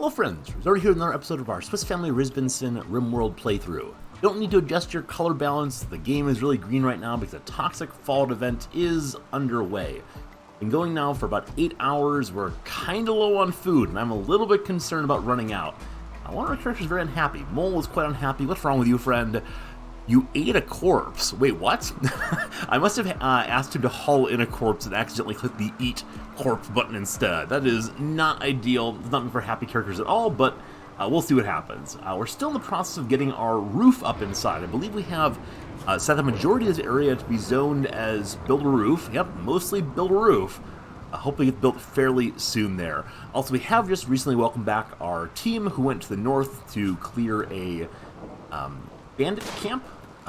Hello friends, we're here in another episode of our Swiss Family Rizbinson Rimworld playthrough. You don't need to adjust your color balance, the game is really green right now because a toxic fallout event is underway. Been going now for about 8 hours, we're kinda low on food, and I'm a little bit concerned about running out. One of our characters is very unhappy. Mole is quite unhappy. What's wrong with you, friend? You ate a corpse. Wait, what? I must have asked him to haul in a corpse and accidentally clicked the eat corpse button instead. That is not ideal. It's not for happy characters at all, but we'll see what happens. We're still in the process of getting our roof up inside. I believe we have set the majority of this area to be zoned as build a roof. Yep, mostly build a roof. Hopefully get built fairly soon there. Also, we have just recently welcomed back our team who went to the north to clear a bandit camp.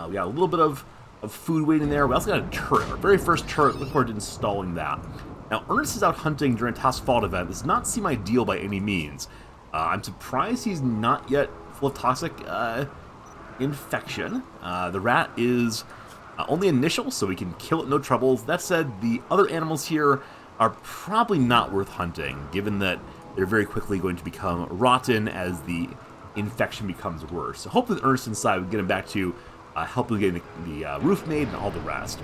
We got a little bit of food waiting there. We also got a turret. Our very first turret. Look forward to installing that. Now, Ernest is out hunting during a toxic fallout event. This does not seem ideal by any means. I'm surprised he's not yet full of toxic infection. The rat is only initial, so we can kill it no troubles. That said, the other animals here are probably not worth hunting, given that they're very quickly going to become rotten as the infection becomes worse. So hopefully with Ernest inside, we can get him back to helping get the roof made and all the rest.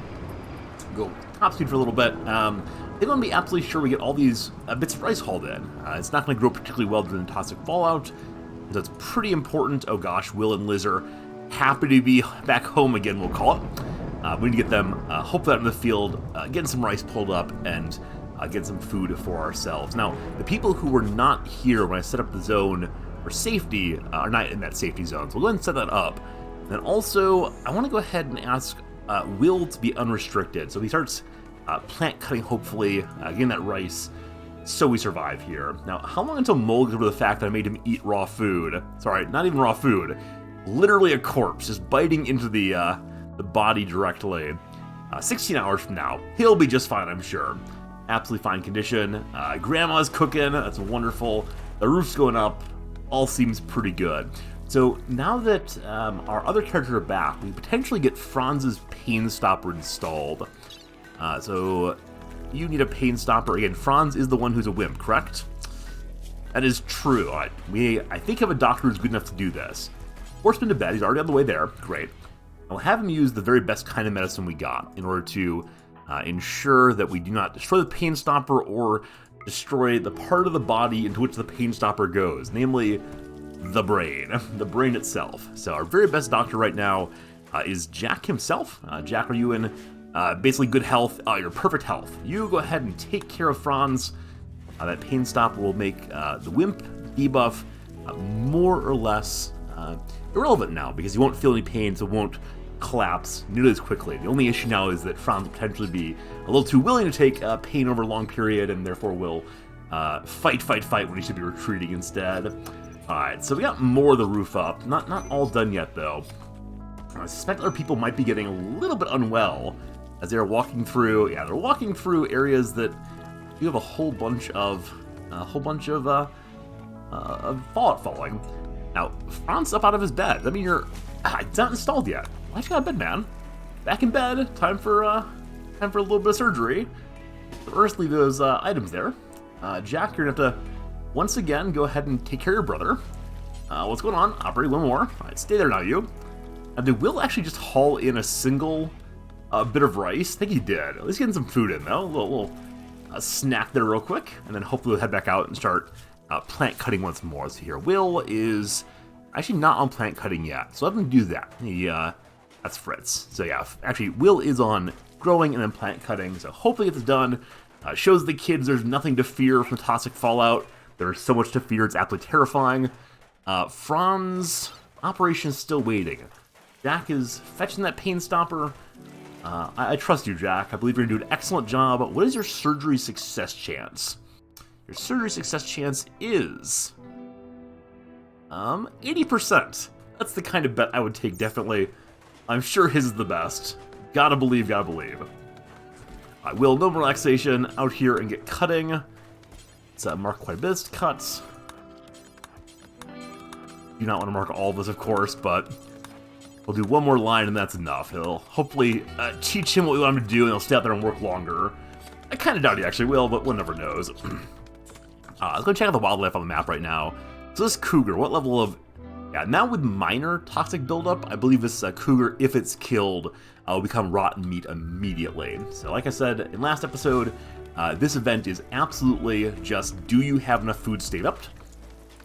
Go top speed for a little bit. I think I'm going to be absolutely sure we get all these bits of rice hauled in. It's not going to grow particularly well during the toxic fallout. That's pretty important. Oh gosh, Will and Liz are happy to be back home again, we'll call it. We need to get them hopefully out in the field, getting some rice pulled up, and get some food for ourselves. Now, the people who were not here when I set up the zone for safety are not in that safety zone, so we'll go ahead and set that up. And then also, I want to go ahead and ask Will to be unrestricted, so he starts plant cutting, hopefully, getting that rice, so we survive here. Now, how long until Mole gets over the fact that I made him eat raw food? Sorry, not even raw food. Literally a corpse, just biting into the body directly. 16 hours from now, he'll be just fine, I'm sure. Absolutely fine condition. Grandma's cooking, that's wonderful. The roof's going up, all seems pretty good. So now that our other characters are back, we potentially get Franz's pain stopper installed. So you need a pain stopper. Again, Franz is the one who's a wimp, correct? That is true. I think have a doctor who's good enough to do this. Horseman to bed, he's already on the way there, great. I'll have him use the very best kind of medicine we got in order to ensure that we do not destroy the pain stopper or destroy the part of the body into which the pain stopper goes, namely the brain itself. So our very best doctor right now is Jack himself. Jack, are you in basically good health? You're perfect health. You go ahead and take care of Franz. That pain stopper will make the wimp debuff more or less irrelevant now because he won't feel any pain, so won't collapse nearly as quickly. The only issue now is that Franz will potentially be a little too willing to take pain over a long period and therefore will fight when he should be retreating instead. Alright, so we got more of the roof up. Not all done yet, though. I suspect other people might be getting a little bit unwell as they're walking through. Yeah, they're walking through areas that you have a whole bunch of fallout falling. Now, Franz up out of his bed. I mean, it's not installed yet. Why you got a bed, man? Back in bed. Time for a little bit of surgery. So Ernest, leave those items there. Jack, you're gonna have to once again go ahead and take care of your brother. What's going on? Operate one more. All right, stay there now, you. And they will actually just haul in a single bit of rice. I think he did. At least getting some food in though. A little snack there real quick, and then hopefully we'll head back out and start plant cutting once more. So here, Will is actually not on plant cutting yet, so let him do that. That's Fritz. So yeah, actually Will is on growing and then plant cutting, so hopefully it's done. Shows the kids there's nothing to fear from toxic fallout. There's so much to fear, it's absolutely terrifying. Franz, operation is still waiting. Jack is fetching that pain stopper. I trust you, Jack. I believe you're gonna do an excellent job. What is your surgery success chance? Your surgery success chance is 80%. That's the kind of bet I would take, definitely. I'm sure his is the best. Gotta believe. I will, no more relaxation, out here and get cutting. Let's mark quite a bit of cuts. Do not want to mark all of this, of course, but we'll do one more line and that's enough. He'll hopefully teach him what we want him to do and he'll stay out there and work longer. I kind of doubt he actually will, but one never knows. Let's go check out the wildlife on the map right now. So this cougar, what level of... Yeah, now with minor toxic buildup, I believe this cougar, if it's killed, will become rotten meat immediately. So like I said in last episode, this event is absolutely just, do you have enough food saved?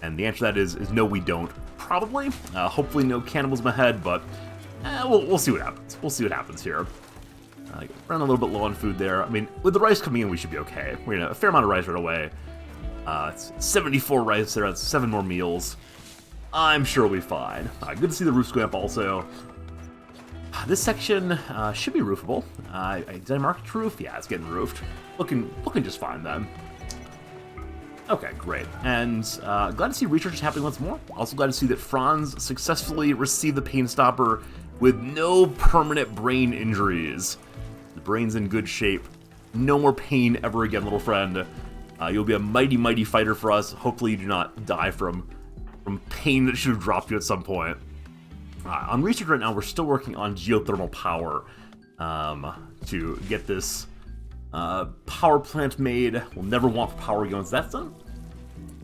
And the answer to that is no, we don't. Probably. Hopefully no cannibalism ahead, but we'll see what happens. We'll see what happens here. Running a little bit low on food there. I mean, with the rice coming in, we should be okay. We're gonna a fair amount of rice right away. It's 74 rice there. That's 7 more meals. I'm sure we'll be fine. Good to see the roofs going up also. This section should be roofable. Did I mark it roof? Yeah, it's getting roofed. Looking just fine then. Okay, great. And glad to see research is happening once more. Also glad to see that Franz successfully received the pain stopper with no permanent brain injuries. The brain's in good shape. No more pain ever again, little friend. You'll be a mighty, mighty fighter for us. Hopefully you do not die from pain that should have dropped you at some point. On research right now, we're still working on geothermal power to get this power plant made. We'll never want for power once that's done.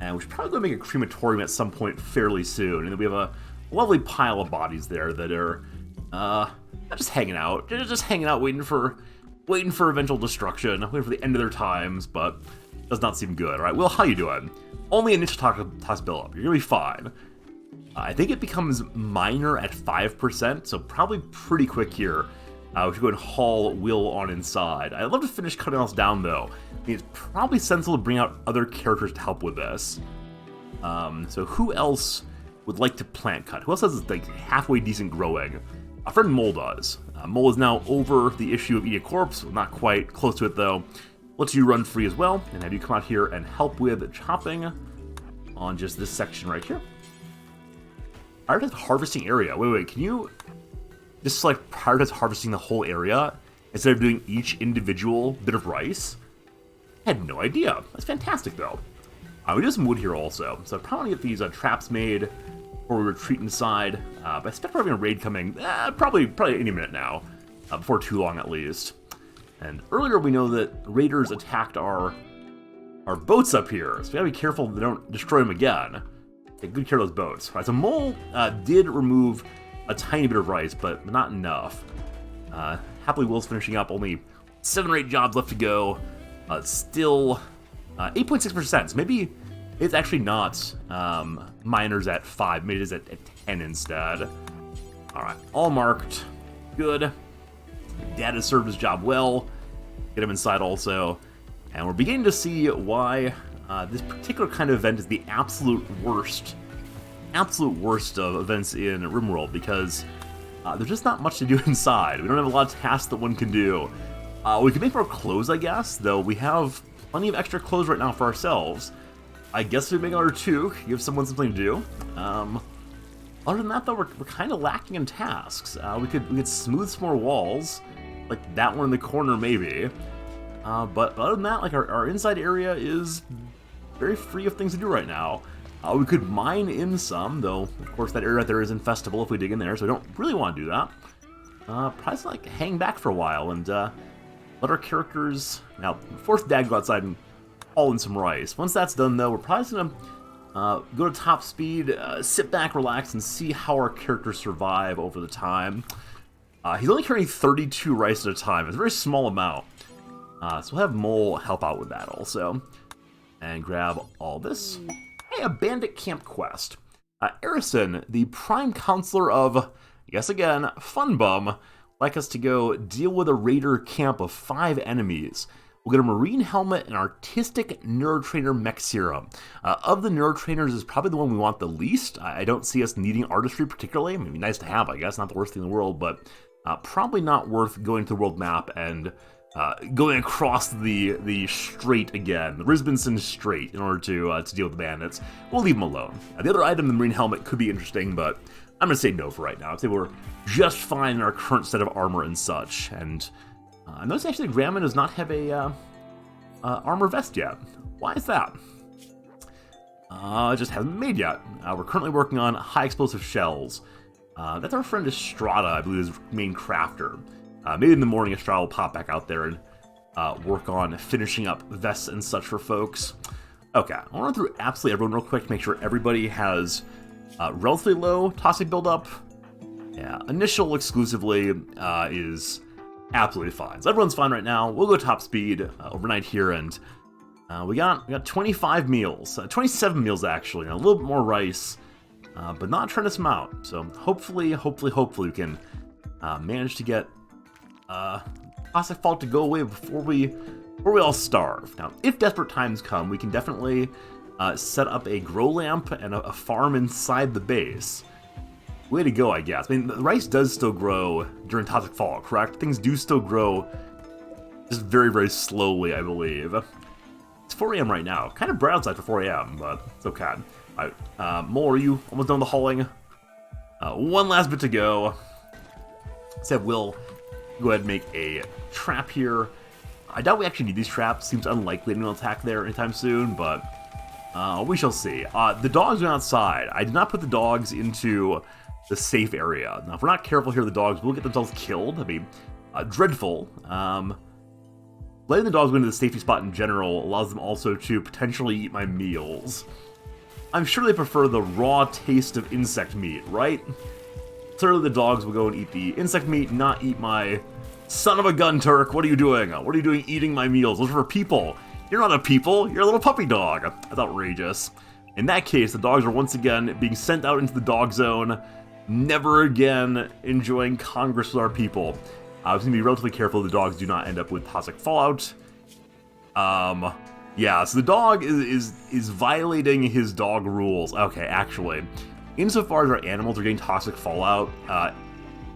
And we should probably go make a crematorium at some point fairly soon. And then we have a lovely pile of bodies there that are just hanging out. They're just hanging out, waiting for eventual destruction, waiting for the end of their times, but does not seem good. All right, Will, how you doing? Only initial tox buildup. You're gonna be fine. I think it becomes minor at 5%, so probably pretty quick here. We should go and haul Will on inside. I'd love to finish cutting else down, though. I mean, it's probably sensible to bring out other characters to help with this. So who else would like to plant cut? Who else has like halfway decent growing? Our friend Mole does. Mole is now over the issue of eating a corpse. We're not quite close to it, though. Let's you run free as well, and have you come out here and help with chopping on just this section right here. Prioritize harvesting area. Wait, can you just select prioritize harvesting the whole area instead of doing each individual bit of rice? I had no idea. That's fantastic, though. We do have some wood here also, so I probably want to get these traps made before we retreat inside. But I expect we're having a raid coming probably any minute now, before too long at least. And earlier we know that raiders attacked our boats up here, so we gotta be careful they don't destroy them again. Take good care of those boats. All right, so Mole did remove a tiny bit of rice, but not enough. Happily Will's finishing up, only 7 or 8 jobs left to go. Still 8.6%, so maybe it's actually not miners at 5, maybe it is at 10 instead. All right, all marked, good. Dad has served his job well. Get him inside also. And we're beginning to see why this particular kind of event is the absolute worst of events in Rimworld, because there's just not much to do inside. We don't have a lot of tasks that one can do. We can make more clothes, I guess, though we have plenty of extra clothes right now for ourselves. I guess we make another 2, give someone something to do. Other than that, though, we're kind of lacking in tasks. We could smooth some more walls, like that one in the corner, maybe. But other than that, like our inside area is very free of things to do right now. We could mine in some, though. Of course, that area right there is infestable if we dig in there, so we don't really want to do that. Probably like hang back for a while and let our characters now force Dad go outside and haul in some rice. Once that's done, though, we're probably gonna go to top speed, sit back, relax, and see how our characters survive over the time. He's only carrying 32 rice at a time. It's a very small amount. So we'll have Mole help out with that also. And grab all this. Hey, a bandit camp quest. Arison, the prime counselor of, yes again, Funbum, would like us to go deal with a raider camp of 5 enemies. We'll get a marine helmet and artistic neurotrainer mech serum. Of the neurotrainers is probably the one we want the least. I don't see us needing artistry particularly. I mean, it'd be nice to have, I guess, not the worst thing in the world, but probably not worth going to the world map and going across the strait again, the Rizbinson Strait, in order to deal with the bandits. We'll leave them alone. The other item, the marine helmet, could be interesting, but I'm going to say no for right now. I'd say we're just fine in our current set of armor and such. And I noticed actually Grandma does not have a armor vest yet. Why is that? It just hasn't been made yet. We're currently working on high explosive shells. That's our friend Estrada, I believe, is main crafter. Maybe in the morning Estrada will pop back out there and work on finishing up vests and such for folks. Okay, I'll run through absolutely everyone real quick to make sure everybody has relatively low toxic buildup. Yeah, initial exclusively is absolutely fine. So everyone's fine right now. We'll go top speed overnight here, and we got 25 meals, 27 meals actually, and a little bit more rice, but not trying to some out. So hopefully we can manage to get toxic fallout to go away before we all starve. Now, if desperate times come, we can definitely set up a grow lamp and a farm inside the base. Way to go, I guess. I mean, the rice does still grow during toxic fallout, correct? Things do still grow just very, very slowly, I believe. It's 4 a.m. right now. Kind of bright outside for 4 a.m., but it's okay. All right, Mole, are you almost done with the hauling? One last bit to go. Said we'll go ahead and make a trap here. I doubt we actually need these traps. Seems unlikely anyone will attack there anytime soon, but we shall see. The dogs went outside. I did not put the dogs into the safe area. Now, if we're not careful here, the dogs will get themselves killed. I mean, dreadful. Letting the dogs go into the safety spot in general allows them also to potentially eat my meals. I'm sure they prefer the raw taste of insect meat, right? Clearly the dogs will go and eat the insect meat, not eat my... Son of a gun, Turk, what are you doing? What are you doing eating my meals? Those are for people. You're not a people, you're a little puppy dog. That's outrageous. In that case, the dogs are once again being sent out into the dog zone, never again enjoying Congress with our people. I was going to be relatively careful the dogs do not end up with toxic fallout. Yeah, so the dog is violating his dog rules. Okay, actually, insofar as our animals are getting toxic fallout,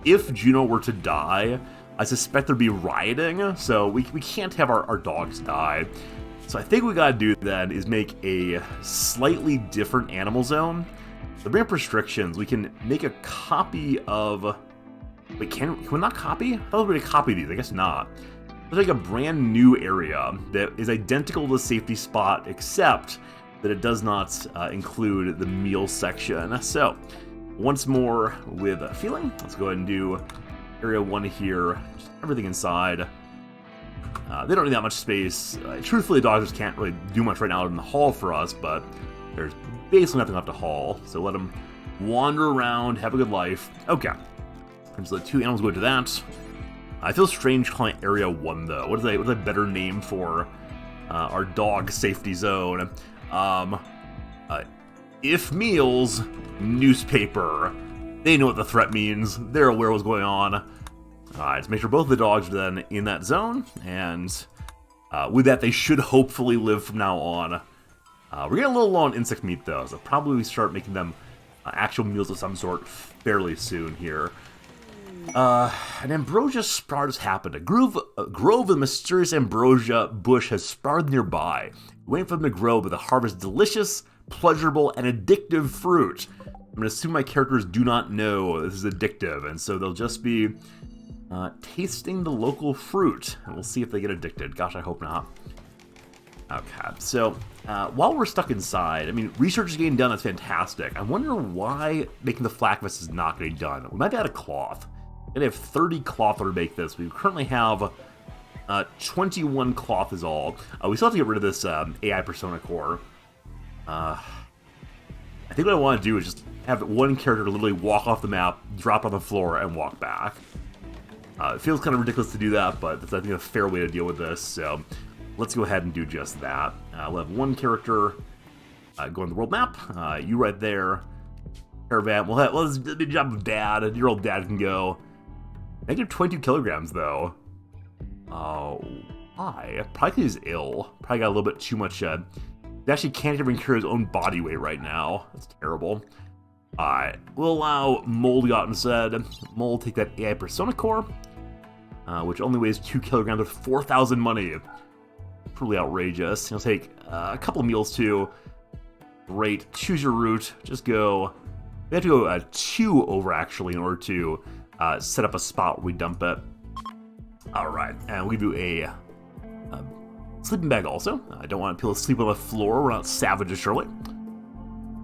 if Juno were to die, I suspect there'd be rioting, so we can't have our dogs die. So I think what we gotta do then is make a slightly different animal zone. To bring up restrictions, we can make a copy of... Wait, can we not copy? I thought we were gonna copy these, I guess not. Let's make a brand new area that is identical to the safety spot, except that it does not include the meal section. So, once more with a feeling, let's go ahead and do Area 1 here, just everything inside. They don't need that much space. Truthfully, the dogs just can't really do much right now in the hall for us, but there's basically nothing left to haul, so let them wander around, have a good life. Okay, just let 2 animals go into that. I feel strange calling it Area 1, though. What is a better name for our dog safety zone? If meals, newspaper. They know what the threat means. They're aware of what's going on. Alright, let's make sure both the dogs are then in that zone, and with that, they should hopefully live from now on. We're getting a little low on insect meat, though, so probably we start making them actual meals of some sort fairly soon here. An ambrosia sprout has happened. A grove of mysterious ambrosia bush has sprouted nearby, waiting for them to grow, but to harvest delicious, pleasurable, and addictive fruit. I'm going to assume my characters do not know this is addictive, and so they'll just be tasting the local fruit, and we'll see if they get addicted. Gosh, I hope not. Okay, so while we're stuck inside, I mean, research is getting done, that's fantastic. I wonder why making the flak vest is not getting done. We might be out of cloth. We're going to have 30 cloth to make this. We currently have 21 cloth is all. We still have to get rid of this AI persona core. I think what I want to do is just have one character literally walk off the map, drop on the floor, and walk back. It feels kind of ridiculous to do that, but that's, I think, a fair way to deal with this, so let's go ahead and do just that. We'll have one character go on the world map, you right there, Caravan. Let's do the job of Dad. Your old dad can go. Negative 22 kilograms, though. Oh, why? Probably because he's ill. Probably got a little bit too much, he actually can't even carry his own body weight right now. That's terrible. Alright, we'll allow Mole to go out instead. Mole take that AI Persona Core, which only weighs 2 kilograms with 4,000 money. Pretty outrageous. He'll take a couple of meals too. Great. Choose your route. Just go. We have to go 2 over actually in order to set up a spot where we dump it. Alright, and we'll give you a sleeping bag also. I don't want people to sleep on the floor. We're not savages, surely.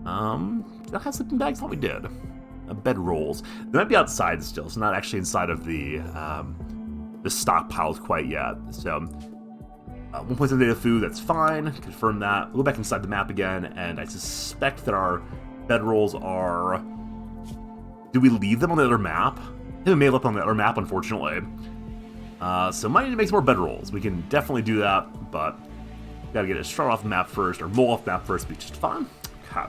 Did I have sleeping bags? I thought we did. Bed rolls. They might be outside still, so not actually inside of the stockpiles quite yet. So 1.7 data food, that's fine. Confirm that. We'll go back inside the map again, and I suspect that our bedrolls are... Did we leave them on the other map? I think we may have left on the other map, unfortunately. So might need to make some more bedrolls. We can definitely do that, but gotta get a star off the map first, or mole off the map first, be just fine. Okay.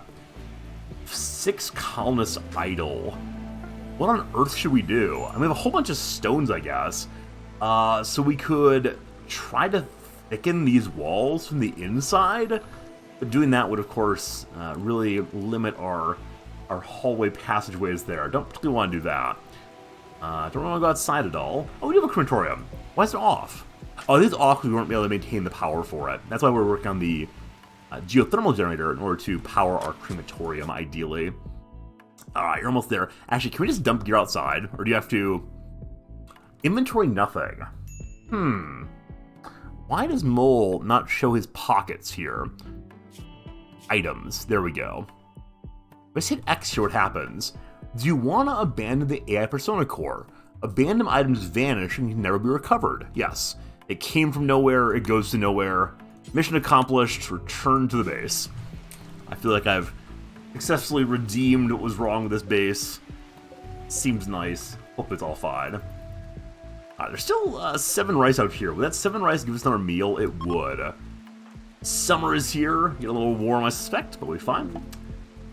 6 colonists idle. What on earth should we do? I mean, we have a whole bunch of stones, I guess. So we could try to thicken these walls from the inside, but doing that would, of course, really limit our hallway passageways there. Don't particularly want to do that. Don't want to go outside at all. Oh, we do have a crematorium. Why is it off? Oh, it is off because we weren't able to maintain the power for it. That's why we're working on the geothermal generator in order to power our crematorium, ideally. Alright, you're almost there. Actually, can we just dump gear outside? Or do you have to... Inventory nothing. Why does Mole not show his pockets here? Items. There we go. Let's hit X here, what happens. Do you want to abandon the AI Persona Core? Abandoned items vanish and can never be recovered. Yes. It came from nowhere, it goes to nowhere. Mission accomplished, return to the base. I feel like I've successfully redeemed what was wrong with this base. Seems nice. Hope it's all fine. There's still 7 rice out here. Would that 7 rice give us another meal? It would. Summer is here. Get a little warm, I suspect, but we'll be fine.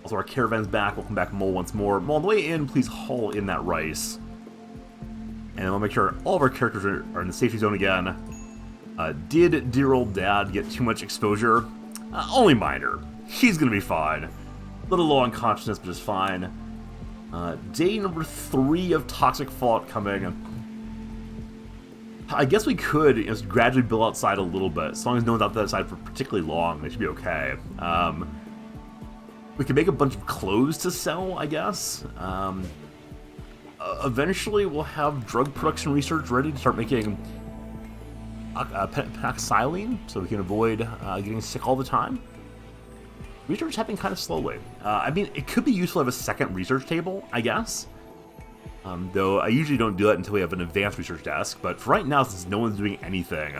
Also, our caravan's back. Welcome back, Mole, once more. Mole, on the way in, please haul in that rice. And we'll make sure all of our characters are in the safety zone again. Did dear old dad get too much exposure? Only minor. He's gonna be fine. A little low on consciousness, but just fine. Day number 3 of Toxic Fallout coming. I guess we could just gradually build outside a little bit. As long as no one's outside for particularly long, they should be okay. We can make a bunch of clothes to sell, I guess. Eventually, we'll have drug production research ready to start making penicillin, so we can avoid getting sick all the time. Research is happening kind of slowly. I mean, it could be useful to have a second research table, I guess. Though I usually don't do that until we have an advanced research desk, but for right now, since no one's doing anything,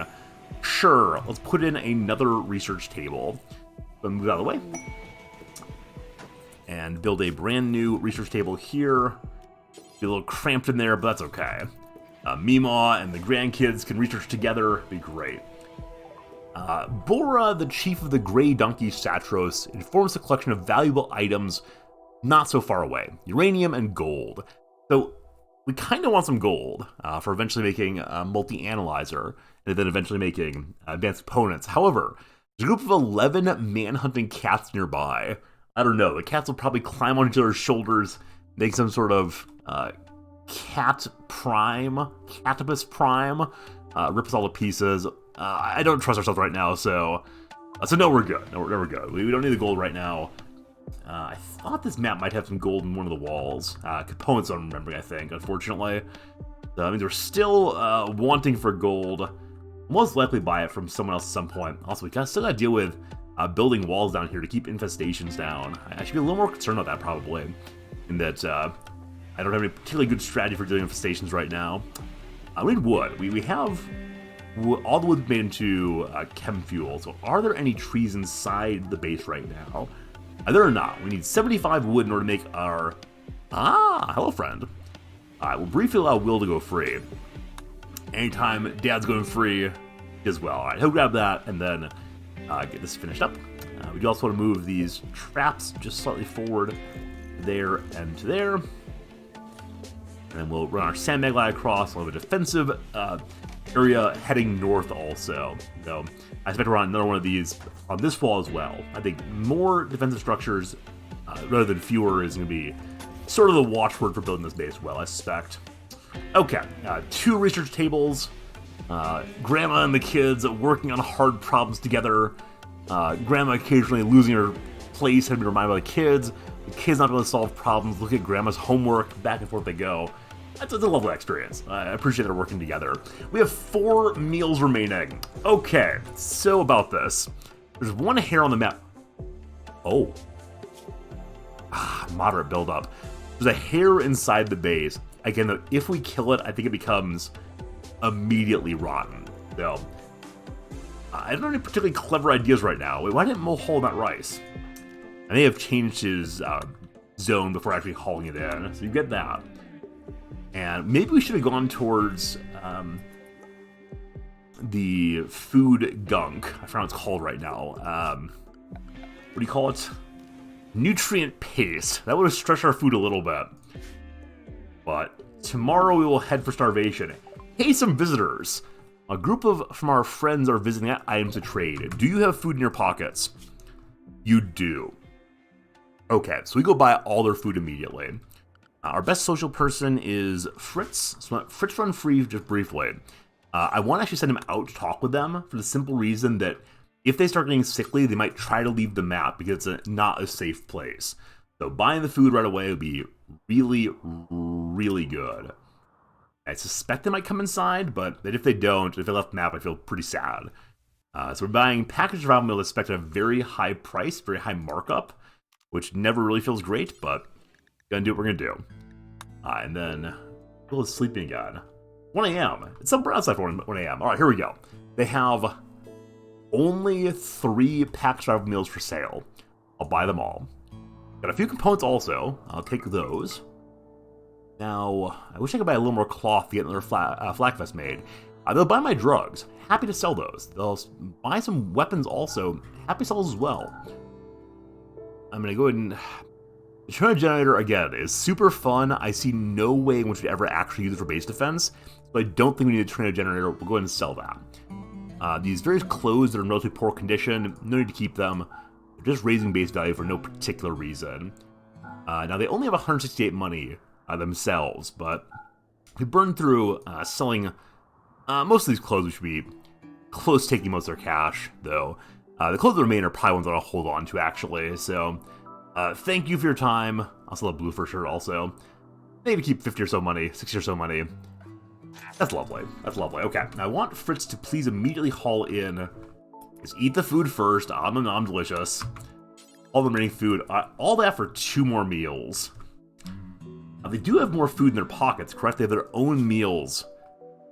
sure, let's put in another research table. But move out of the way. And build a brand new research table here. Be a little cramped in there, but that's okay. Meemaw and the grandkids can research together, be great. Bora, the chief of the Grey Donkey Satros, informs the collection of valuable items not so far away. Uranium and gold. So, we kind of want some gold for eventually making a multi-analyzer, and then eventually making advanced components. However, there's a group of 11 man-hunting cats nearby. I don't know, the cats will probably climb on each other's shoulders, make some sort of catopus prime, rip us all to pieces. I don't trust ourselves right now, so no, we're good. No, we're good. We don't need the gold right now. I thought this map might have some gold in one of the walls. Components I'm remembering, I think, unfortunately. So, I mean, they're still wanting for gold. Most likely buy it from someone else at some point. Also, we still got to deal with building walls down here to keep infestations down. I should be a little more concerned about that, probably. In that I don't have any particularly good strategy for dealing with infestations right now. We need wood. We have all the wood made into chem fuel. So are there any trees inside the base right now? There are not. We need 75 wood in order to make our... hello, friend. Alright, we'll briefly allow Will to go free. Anytime Dad's going free as well. Alright, he'll grab that and then get this finished up. We do also want to move these traps just slightly forward there and to there. And then we'll run our sandbag line across. We'll have a defensive area heading north also. So I expect to run another one of these on this wall as well. I think more defensive structures rather than fewer is going to be sort of the watchword for building this base well, I suspect. Okay, 2 research tables. Grandma and the kids working on hard problems together. Grandma occasionally losing her place, having to be reminded by the kids. The kids not able to solve problems, look at Grandma's homework, back and forth they go. That's a lovely experience. I appreciate they're working together. We have 4 meals remaining. Okay, so about this. There's 1 hair on the map. Oh. Moderate buildup. There's a hair inside the base. Again, if we kill it, I think it becomes immediately rotten. So, I don't have any particularly clever ideas right now. Wait, why didn't Mo haul that rice? I may have changed his zone before actually hauling it in, so you get that. And maybe we should have gone towards the food gunk. I forgot what it's called right now. What do you call it? Nutrient paste. That would have stretched our food a little bit. But tomorrow we will head for starvation. Hey, some visitors. A group from our friends are visiting at Items to Trade. Do you have food in your pockets? You do. Okay, so we go buy all their food immediately. Our best social person is Fritz. So let Fritz run free just briefly. I want to actually send him out to talk with them for the simple reason that if they start getting sickly, they might try to leave the map because it's not a safe place. So buying the food right away would be really, really good. I suspect they might come inside, but if they don't, if they left the map, I feel pretty sad. So we're buying packaged survival meal that's expected at a very high price, very high markup, which never really feels great, but gonna do what we're gonna do. And then Will is sleeping again. 1 a.m. It's somewhere outside for 1 a.m. All right, here we go. They have only 3 packaged survival meals for sale. I'll buy them all. Got a few components also. I'll take those. Now, I wish I could buy a little more cloth to get another flak vest made. They'll buy my drugs. Happy to sell those. They'll buy some weapons also. Happy to sell those as well. I'm going to go ahead and... The Trino Generator, again, is super fun. I see no way in which we'd ever actually use it for base defense. So I don't think we need a Trino Generator. We'll go ahead and sell that. These various clothes that are in relatively poor condition, no need to keep them. They're just raising base value for no particular reason. Now, they only have 168 money themselves, but if we burn through selling most of these clothes, we should be close to taking most of their cash, though. The clothes that remain are probably ones that I'll hold on to, actually, so thank you for your time. I'll sell a blue fur shirt also. Maybe keep 50 or so money, 60 or so money. That's lovely. That's lovely. Okay, now I want Fritz to please immediately haul in. Just eat the food first. Nom delicious. All the remaining food. All that for 2 more meals. Now, they do have more food in their pockets, correct? They have their own meals.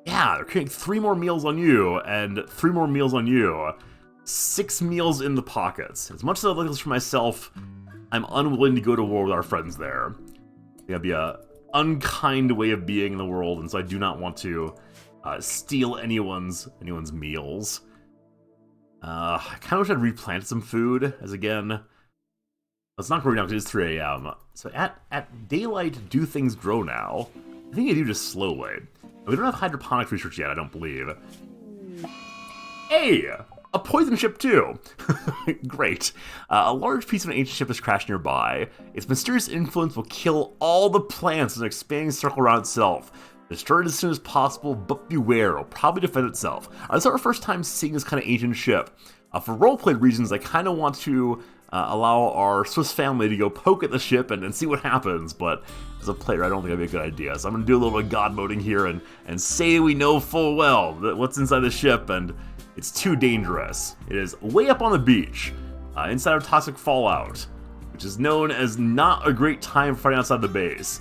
Yeah, they're creating 3 more meals on you, and 3 more meals on you. 6 meals in the pockets. As much as I like this for myself, I'm unwilling to go to war with our friends there. That'd be a unkind way of being in the world, and so I do not want to steal anyone's meals. I kind of wish I'd replanted some food, as again, it's not growing now because it's 3 a.m. So at daylight, do things grow now? I think they do, just slowly. We don't have hydroponics research yet, I don't believe. Hey! A poison ship, too! Great. A large piece of an ancient ship has crashed nearby. Its mysterious influence will kill all the plants in an expanding circle around itself. Destroy it as soon as possible, but beware, it'll probably defend itself. This is our first time seeing this kind of ancient ship. For roleplay reasons, I kind of want to allow our Swiss family to go poke at the ship and see what happens, but as a player, I don't think that'd be a good idea. So I'm going to do a little bit of god moding here and say we know full well that what's inside the ship, and it's too dangerous. It is way up on the beach, inside of toxic fallout, which is known as not a great time for fighting outside the base.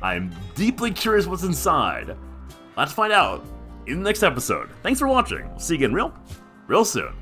I'm deeply curious what's inside. Let's find out in the next episode. Thanks for watching. We'll see you again real soon.